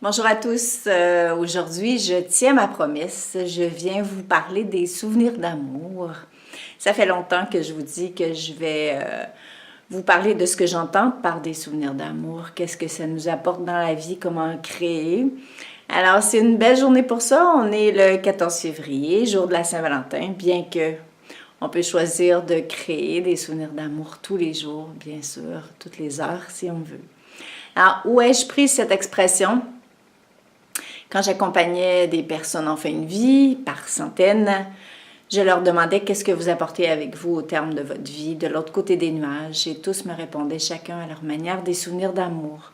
Bonjour à tous. Aujourd'hui, je tiens ma promesse. Je viens vous parler des souvenirs d'amour. Ça fait longtemps que je vous dis que je vais vous parler de ce que j'entends par des souvenirs d'amour. Qu'est-ce que ça nous apporte dans la vie, comment créer. Alors, c'est une belle journée pour ça. On est le 14 février, jour de la Saint-Valentin, bien que on peut choisir de créer des souvenirs d'amour tous les jours, bien sûr, toutes les heures, si on veut. Alors, où ai-je pris cette expression? Quand j'accompagnais des personnes en fin de vie, par centaines, je leur demandais qu'est-ce que vous apportez avec vous au terme de votre vie, de l'autre côté des nuages, et tous me répondaient chacun à leur manière des souvenirs d'amour.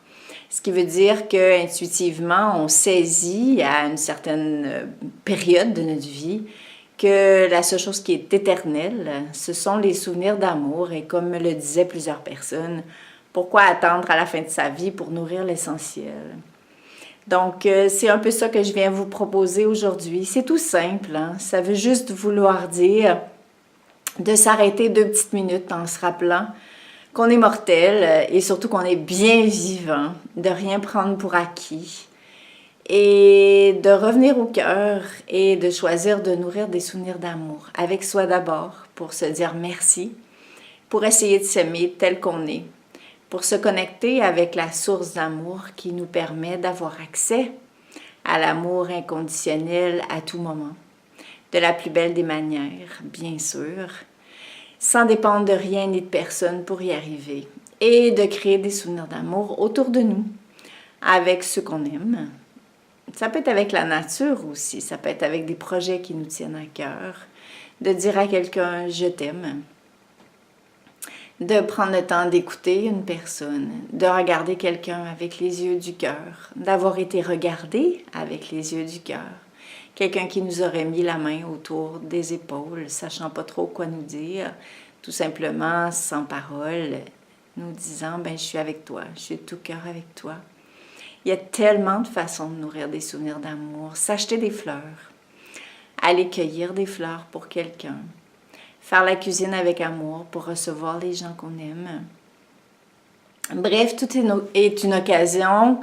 Ce qui veut dire qu'intuitivement, on saisit à une certaine période de notre vie que la seule chose qui est éternelle, ce sont les souvenirs d'amour. Et comme me le disaient plusieurs personnes, pourquoi attendre à la fin de sa vie pour nourrir l'essentiel? Donc, c'est un peu ça que je viens vous proposer aujourd'hui. C'est tout simple, hein? Ça veut juste vouloir dire de s'arrêter 2 petites minutes en se rappelant qu'on est mortel et surtout qu'on est bien vivant, de rien prendre pour acquis et de revenir au cœur et de choisir de nourrir des souvenirs d'amour avec soi d'abord pour se dire merci, pour essayer de s'aimer tel qu'on est, pour se connecter avec la source d'amour qui nous permet d'avoir accès à l'amour inconditionnel à tout moment, de la plus belle des manières, bien sûr, sans dépendre de rien ni de personne pour y arriver, et de créer des souvenirs d'amour autour de nous, avec ceux qu'on aime. Ça peut être avec la nature aussi, ça peut être avec des projets qui nous tiennent à cœur, de dire à quelqu'un « je t'aime », de prendre le temps d'écouter une personne, de regarder quelqu'un avec les yeux du cœur, d'avoir été regardé avec les yeux du cœur. Quelqu'un qui nous aurait mis la main autour des épaules, sachant pas trop quoi nous dire, tout simplement sans parole, nous disant « ben je suis avec toi, je suis de tout cœur avec toi ». Il y a tellement de façons de nourrir des souvenirs d'amour. S'acheter des fleurs, aller cueillir des fleurs pour quelqu'un, faire la cuisine avec amour pour recevoir les gens qu'on aime. Bref, tout est une occasion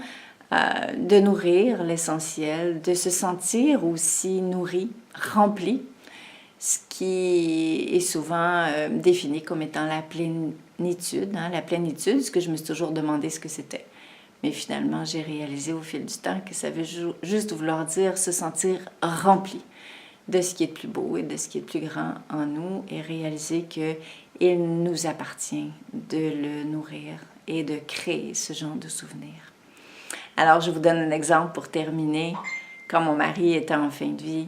de nourrir l'essentiel, de se sentir aussi nourri, rempli, ce qui est souvent défini comme étant la plénitude. La plénitude, ce que je me suis toujours demandé ce que c'était. Mais finalement, j'ai réalisé au fil du temps que ça veut juste vouloir dire se sentir rempli de ce qui est de plus beau et de ce qui est de plus grand en nous et réaliser qu'il nous appartient de le nourrir et de créer ce genre de souvenirs. Alors, je vous donne un exemple pour terminer. Quand mon mari était en fin de vie,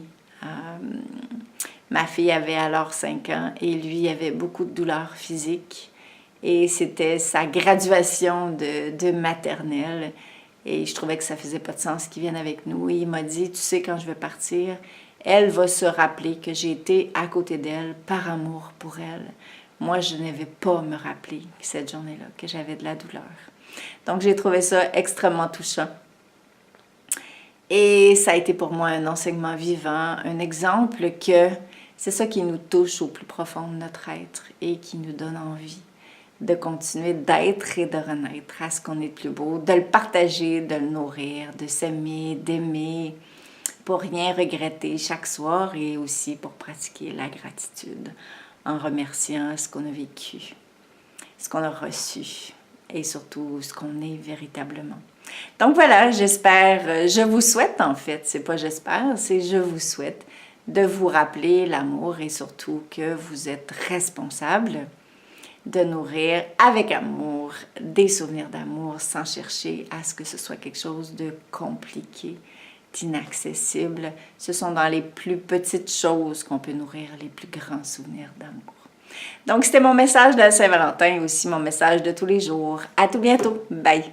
ma fille avait alors 5 ans et lui avait beaucoup de douleurs physiques et c'était sa graduation de maternelle et je trouvais que ça faisait pas de sens qu'il vienne avec nous et il m'a dit, tu sais, quand je vais partir, elle va se rappeler que j'ai été à côté d'elle par amour pour elle. Moi, je ne vais pas me rappeler cette journée-là que j'avais de la douleur. Donc, j'ai trouvé ça extrêmement touchant. Et ça a été pour moi un enseignement vivant, un exemple que c'est ça qui nous touche au plus profond de notre être et qui nous donne envie de continuer d'être et de renaître à ce qu'on est de plus beau, de le partager, de le nourrir, de s'aimer, d'aimer, pour rien regretter chaque soir et aussi pour pratiquer la gratitude en remerciant ce qu'on a vécu, ce qu'on a reçu et surtout ce qu'on est véritablement. Donc voilà, je vous souhaite en fait, c'est pas j'espère, c'est je vous souhaite de vous rappeler l'amour et surtout que vous êtes responsable de nourrir avec amour des souvenirs d'amour sans chercher à ce que ce soit quelque chose de compliqué, d'inaccessible. Ce sont dans les plus petites choses qu'on peut nourrir les plus grands souvenirs d'amour. Donc, c'était mon message de la Saint-Valentin et aussi mon message de tous les jours. À tout bientôt. Bye!